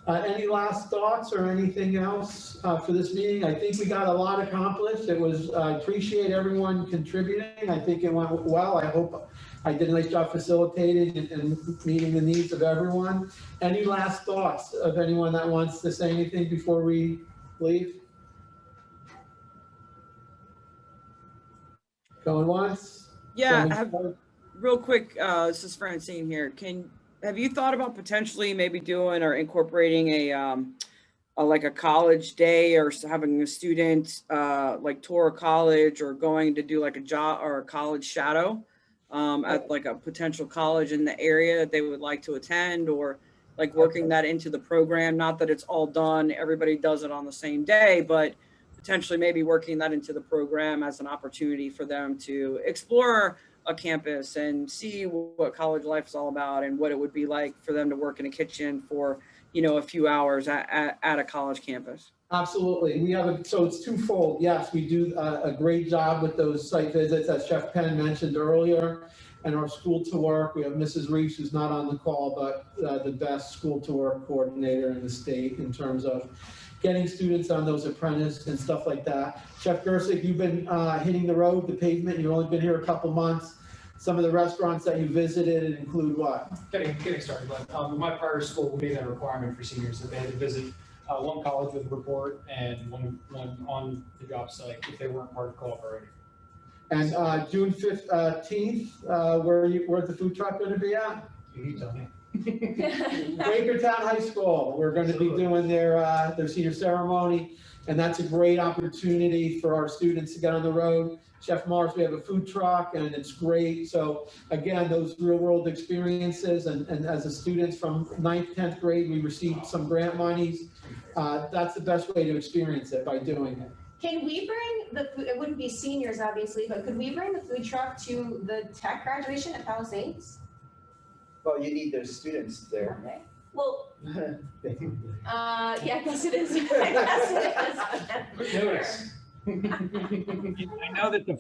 Any last thoughts or anything else for this meeting? I think we got a lot accomplished. I appreciate everyone contributing. I think it went well. I hope I did a nice job facilitating and meeting the needs of everyone. Any last thoughts of anyone that wants to say anything before we leave? Going once?
Yeah,
Going
real quick, this is Francine here. Have you thought about potentially maybe doing or incorporating a like a college day, or having a student like tour a college, or going to do like a job or a college shadow at like a potential college in the area that they would like to attend, or like working that into the program? Not that it's all done, everybody does it on the same day, but potentially maybe working that into the program as an opportunity for them to explore a campus and see what college life is all about, and what it would be like for them to work in a kitchen for, you know, a few hours at a college campus.
Absolutely. We have so it's twofold. Yes, we do a great job with those site visits, as Chef Penn mentioned earlier, and our school to work. We have Mrs. Reese, who's not on the call, but the best school to work coordinator in the state in terms of getting students on those apprentices and stuff like that. Chef Griswick, you've been hitting the road, the pavement. You've only been here a couple months. Some of the restaurants that you visited include what?
Getting started, but my prior school made that requirement for seniors that they had to visit one college with a report and one on the job site if they weren't part of co-op already.
And June 15th, where's the food truck going to be at?
You tell me.
Quakertown High School. We're going to be doing their senior ceremony, and that's a great opportunity for our students to get on the road. Chef Mars, we have a food truck, and it's great. So again, those real world experiences, and as a students from 9th, 10th grade, we received some grant monies. That's the best way to experience it, by doing it.
Can we bring the food, it wouldn't be seniors obviously, but could we bring the food truck to the tech graduation at Palisades?
Well, you need those students there.
Okay. Well, yeah, I guess it is. I guess it is.
Notice.
I know that the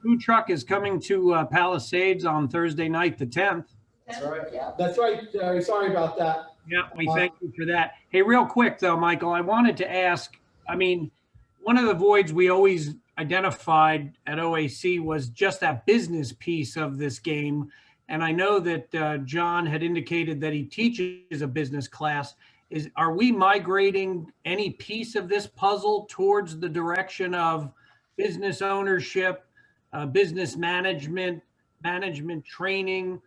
food truck is coming to Palisades on Thursday night, the 10th.
That's right. Yeah. That's right. Sorry about that.
Yeah, we thank you for that. Hey, real quick though, Michael, I wanted to ask, I mean, one of the voids we always identified at OAC was just that business piece of this game. And I know that John had indicated that he teaches a business class. Are we migrating any piece of this puzzle towards the direction of business ownership, business management, management training,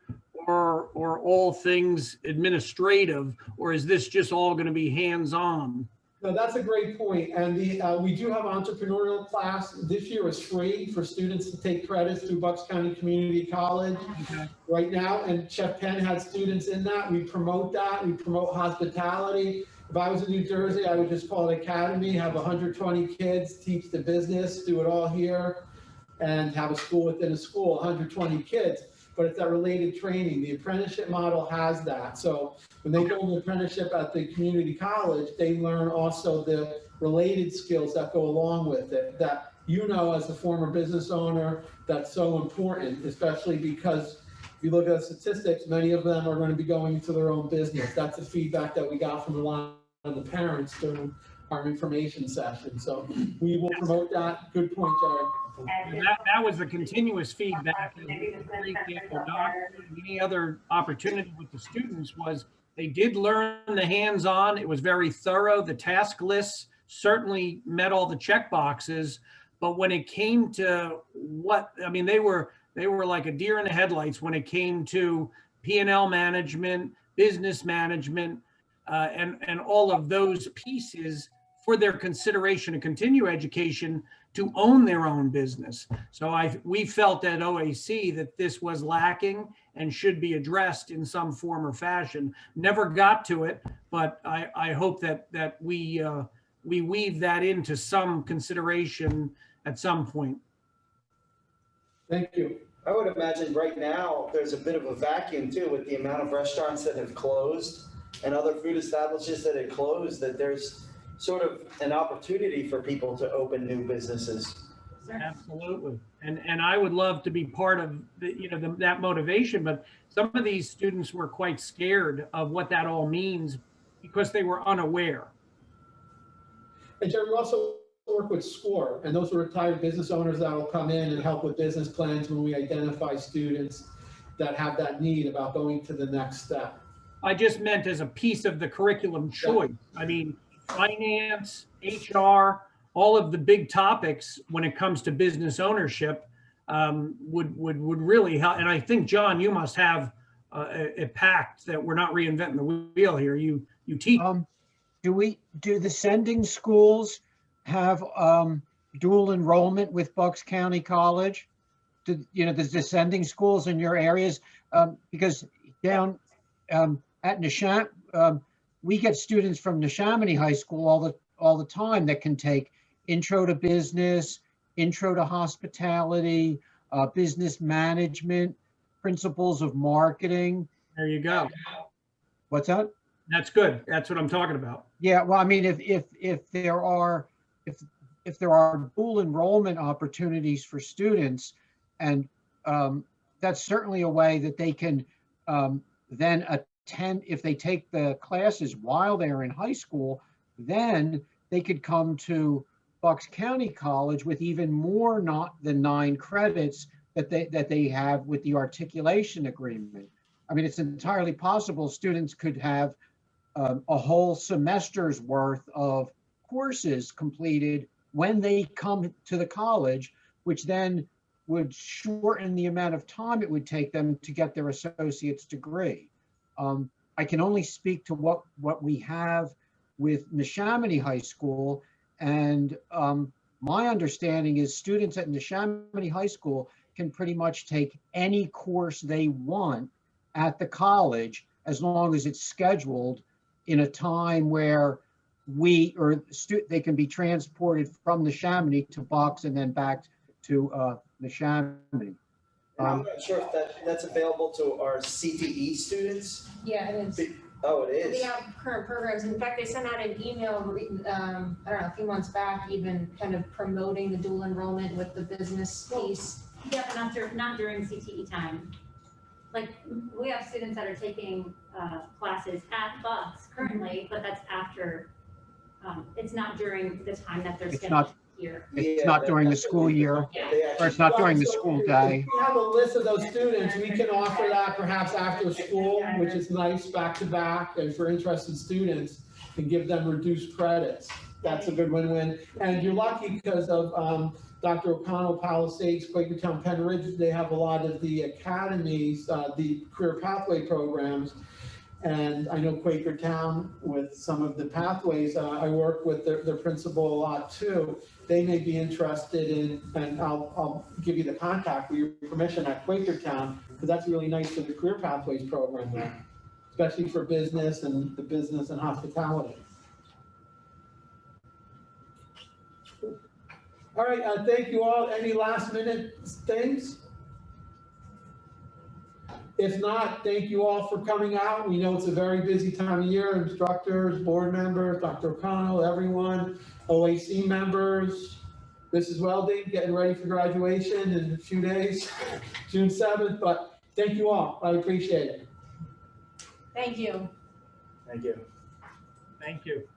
or all things administrative? Or is this just all going to be hands-on?
No, that's a great point. And we do have entrepreneurial class. This year is free for students to take credits through Bucks County Community College right now. And Chef Penn had students in that. We promote that. We promote hospitality. If I was in New Jersey, I would just call it Academy, have 120 kids, teach the business, do it all here, and have a school within a school, 120 kids. But it's that related training. The apprenticeship model has that. So when they go into apprenticeship at the community college, they learn also the related skills that go along with it, that, you know, as a former business owner, that's so important, especially because if you look at statistics, many of them are going to be going into their own business. That's the feedback that we got from a lot of the parents during our information session. So we will promote that. Good point, Jared.
That was the continuous feedback. Any other opportunity with the students was they did learn the hands-on. It was very thorough. The task lists certainly met all the check boxes, but when it came to they were like a deer in the headlights when it came to P&L management, business management, and all of those pieces for their consideration to continue education to own their own business. So we felt at OAC that this was lacking and should be addressed in some form or fashion. Never got to it, but I hope that we weave that into some consideration at some point.
Thank you.
I would imagine right now, there's a bit of a vacuum too with the amount of restaurants that have closed and other food establishments that have closed, that there's sort of an opportunity for people to open new businesses.
Absolutely. And I would love to be part of the, that motivation, but some of these students were quite scared of what that all means because they were unaware.
And Jerry, we also work with SCORE, and those are retired business owners that will come in and help with business plans when we identify students that have that need about going to the next step.
I just meant as a piece of the curriculum choice. I mean, finance, HR, all of the big topics when it comes to business ownership would really help. And I think, John, you must have a pact that we're not reinventing the wheel here. You teach.
Do the sending schools have dual enrollment with Bucks County College? There's the sending schools in your areas? Because down at Neshaminy, we get students from Neshaminy High School all the time that can take intro to business, intro to hospitality, business management, principles of marketing.
There you go.
What's that?
That's good. That's what I'm talking about.
Yeah, well, I mean, if there are dual enrollment opportunities for students, and that's certainly a way that they can then attend, if they take the classes while they're in high school, then they could come to Bucks County College with even more not than 9 credits that they have with the articulation agreement. I mean, it's entirely possible students could have a whole semester's worth of courses completed when they come to the college, which then would shorten the amount of time it would take them to get their associate's degree. I can only speak to what we have with Neshaminy High School, and my understanding is students at Neshaminy High School can pretty much take any course they want at the college as long as it's scheduled in a time where they can be transported from Neshaminy to Bucks and then back to Neshaminy.
I'm not sure if that's available to our CTE students.
Yeah, it is.
Oh, it is.
They have current programs. In fact, they sent out an email, I don't know, a few months back, even kind of promoting the dual enrollment with the business piece.
Yeah, but not during CTE time. Like, we have students that are taking classes at Bucks currently, but that's after, it's not during the time that they're scheduled here.
It's not during the school year, or it's not during the school day.
If we have a list of those students, we can offer that perhaps after school, which is nice, back to back, and for interested students, and give them reduced credits. That's a good win-win. And you're lucky because of Dr. O'Connell, Palisades, Quakertown, Penn Ridge, they have a lot of the academies, the career pathway programs. And I know Quakertown with some of the pathways, I work with their principal a lot too. They may be interested in, and I'll give you the contact with your permission at Quakertown, because that's really nice for the career pathways program there, especially for business and the business and hospitality. All right, thank you all. Any last minute things? If not, thank you all for coming out. We know it's a very busy time of year. Instructors, board members, Dr. O'Connell, everyone, OAC members, Mrs. Welding, getting ready for graduation in a few days, June 7th. But thank you all. I appreciate it.
Thank you.
Thank you.
Thank you.